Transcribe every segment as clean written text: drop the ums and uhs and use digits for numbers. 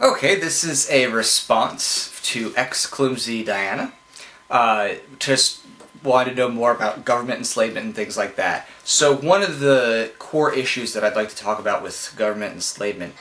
Okay, this is a response to ex-Clumsy Diana. Just wanted to know more about government enslavement and things like that. So one of the core issues that I'd like to talk about with government enslavement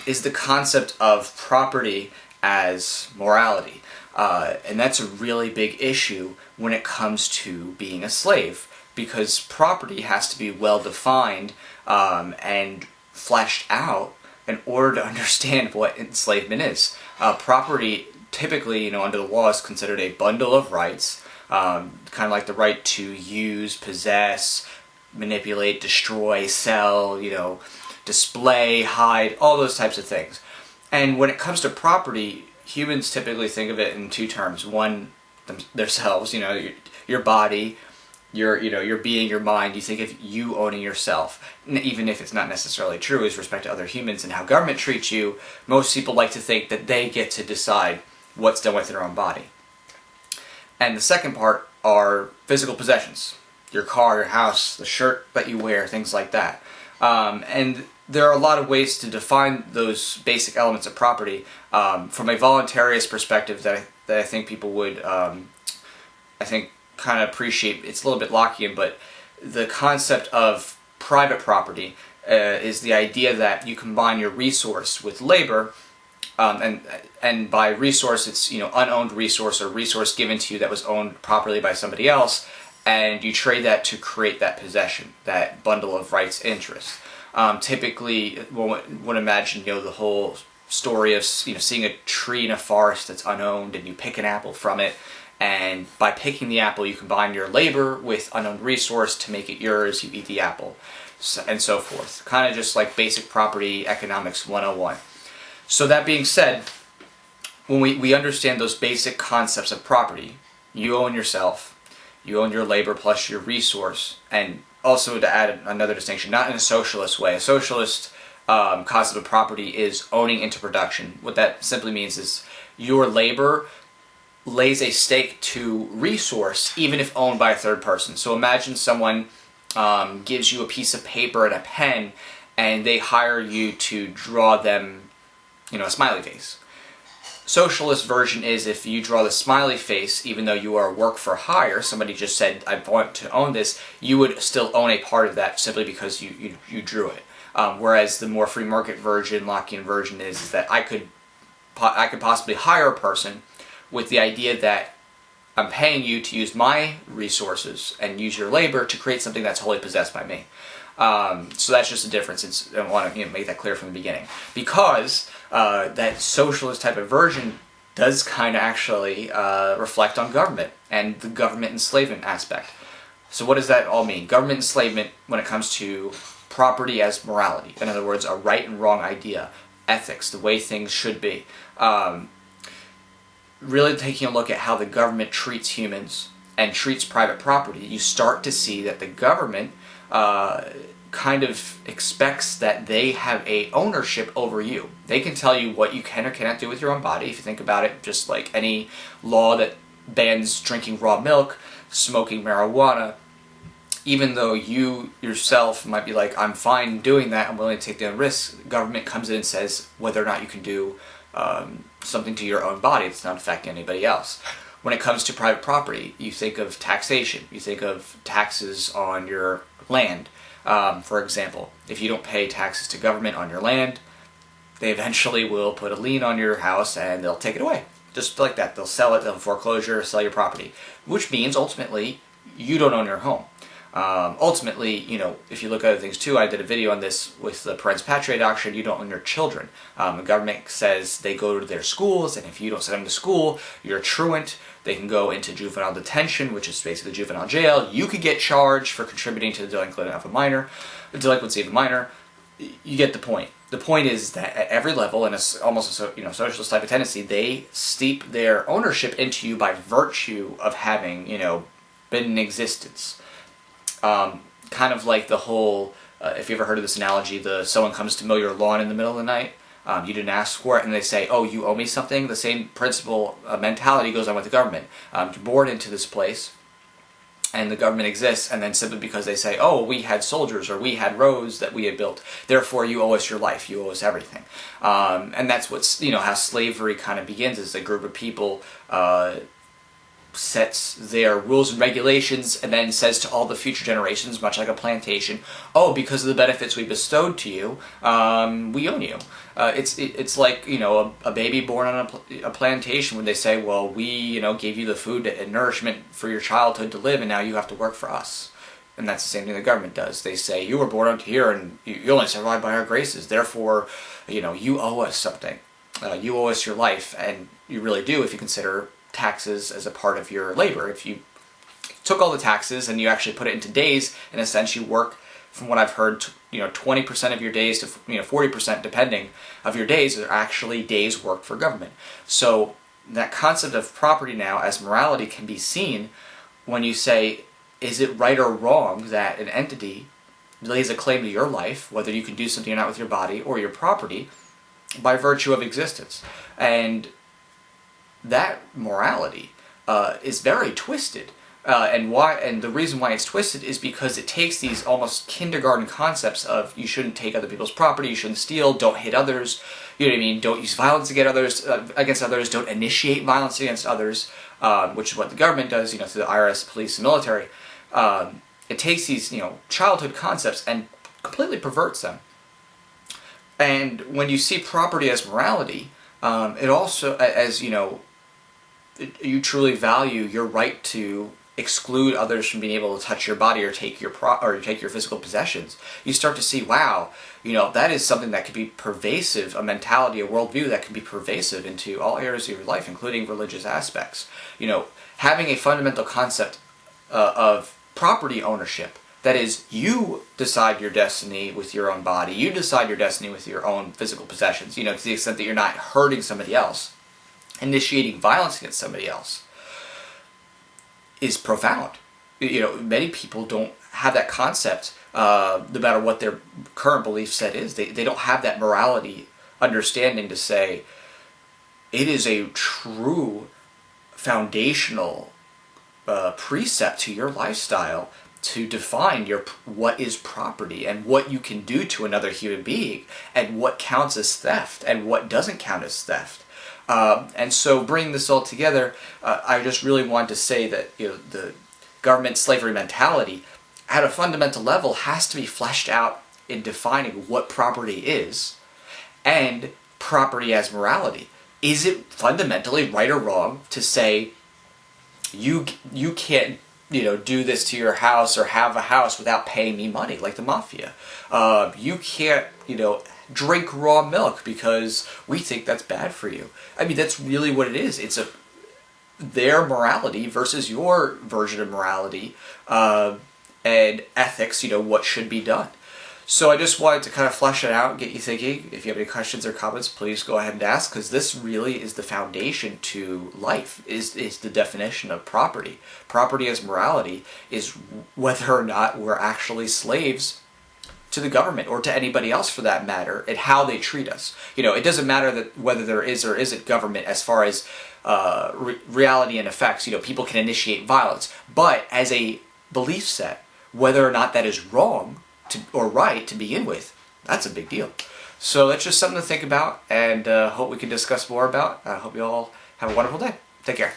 is the concept of property as morality. And that's a really big issue when it comes to being a slave, because property has to be well defined and fleshed out in order to understand what enslavement is. Property, typically, under the law, is considered a bundle of rights, kind of like the right to use, possess, manipulate, destroy, sell, display, hide, all those types of things. And when it comes to property, humans typically think of it in two terms. One, themselves, your body, your being, your mind. You think of you owning yourself, even if it's not necessarily true with respect to other humans and how government treats you. Most people like to think that they get to decide what's done with their own body. And the second part are physical possessions: your car, your house, the shirt that you wear, things like that. And there are a lot of ways to define those basic elements of property from a voluntarist perspective that I think people would, kind of appreciate. It's a little bit Lockean, but the concept of private property is the idea that you combine your resource with labor, and by resource it's unowned resource or resource given to you that was owned properly by somebody else, and you trade that to create that possession, that bundle of rights interests. Typically, one would imagine the whole story of seeing a tree in a forest that's unowned, and you pick an apple from it. And by picking the apple, you combine your labor with unowned resource to make it yours. You eat the apple, and so forth. Kind of just like basic property economics 101. So that being said, when we understand those basic concepts of property, you own yourself, you own your labor plus your resource, and also to add another distinction, not in a socialist way. A socialist concept of property is owning into production. What that simply means is your labor lays a stake to resource even if owned by a third person. So imagine someone gives you a piece of paper and a pen, and they hire you to draw them a smiley face. Socialist version is if you draw the smiley face, even though you are work for hire, somebody just said, I want to own this, you would still own a part of that simply because you drew it. Whereas the more free market version, Lockean version is that I could possibly hire a person with the idea that I'm paying you to use my resources and use your labor to create something that's wholly possessed by me. So that's just a difference. I want to make that clear from the beginning. Because that socialist type of version does kind of actually reflect on government and the government enslavement aspect. So what does that all mean? Government enslavement when it comes to property as morality. In other words, a right and wrong idea, ethics, the way things should be. Really taking a look at how the government treats humans and treats private property, you start to see that the government kind of expects that they have a ownership over you. They can tell you what you can or cannot do with your own body. If you think about it, just like any law that bans drinking raw milk, smoking marijuana, even though you yourself might be like, I'm fine doing that, I'm willing to take the risks, government comes in and says whether or not you can do something to your own body that's not affecting anybody else. When it comes to private property, you think of taxation. You think of taxes on your land. For example, if you don't pay taxes to government on your land, they eventually will put a lien on your house and they'll take it away. Just like that. They'll sell it, they'll foreclosure, sell your property. Which means, ultimately, you don't own your home. Ultimately, if you look at other things too, I did a video on this with the Parens Patriae doctrine, you don't own your children. The government says they go to their schools, and if you don't send them to school, you're a truant. They can go into juvenile detention, which is basically juvenile jail. You could get charged for contributing to the delinquency of a minor. You get the point. The point is that at every level, and it's almost a socialist type of tendency, they steep their ownership into you by virtue of having been in existence. Kind of like the whole, if you ever heard of this analogy, someone comes to mow your lawn in the middle of the night, you didn't ask for it, and they say, oh, you owe me something. The same principle, mentality goes on with the government. You're born into this place, and the government exists, and then simply because they say, oh, we had soldiers or we had roads that we had built, therefore you owe us your life, you owe us everything. And that's what's, how slavery kind of begins, is a group of people sets their rules and regulations and then says to all the future generations, much like a plantation, oh, because of the benefits we bestowed to you, we own you. It's like, a baby born on a plantation when they say, well, we, gave you the food and nourishment for your childhood to live, and now you have to work for us. And that's the same thing the government does. They say, you were born out here and you only survived by our graces, therefore, you owe us something. You owe us your life, and you really do if you consider taxes as a part of your labor. If you took all the taxes and you actually put it into days, in a sense, you work, from what I've heard, 20% of your days to 40%, depending, of your days are actually days worked for government. So that concept of property now as morality can be seen when you say, is it right or wrong that an entity lays a claim to your life, whether you can do something or not with your body or your property, by virtue of existence? And that morality is very twisted, and the reason why it's twisted is because it takes these almost kindergarten concepts of you shouldn't take other people's property, you shouldn't steal, don't hit others, don't use violence against others, don't initiate violence against others, which is what the government does, through the IRS, police, and military. It takes these childhood concepts and completely perverts them. And when you see property as morality, it also, as you truly value your right to exclude others from being able to touch your body or take your physical possessions, you start to see, wow, that is something that could be pervasive, a mentality, a worldview that can be pervasive into all areas of your life, including religious aspects. Having a fundamental concept of property ownership, that is, you decide your destiny with your own body, you decide your destiny with your own physical possessions, to the extent that you're not hurting somebody else, initiating violence against somebody else, is profound. Many people don't have that concept, no matter what their current belief set is. They don't have that morality understanding to say, it is a true foundational precept to your lifestyle to define what is property and what you can do to another human being and what counts as theft and what doesn't count as theft. And so bringing this all together, I just really wanted to say that the government slavery mentality at a fundamental level has to be fleshed out in defining what property is and property as morality. Is it fundamentally right or wrong to say you can't do this to your house or have a house without paying me money, like the mafia? You can't drink raw milk because we think that's bad for you. I mean, that's really what it is. It's their morality versus your version of morality and ethics, what should be done. So I just wanted to kind of flesh it out and get you thinking. If you have any questions or comments, please go ahead and ask, because this really is the foundation to life, is the definition of property. Property as morality is whether or not we're actually slaves to the government, or to anybody else for that matter, and how they treat us. It doesn't matter that whether there is or isn't government as far as reality and effects. People can initiate violence, but as a belief set, whether or not that is wrong or right to begin with, that's a big deal. So that's just something to think about, and hope we can discuss more about. I hope you all have a wonderful day. Take care.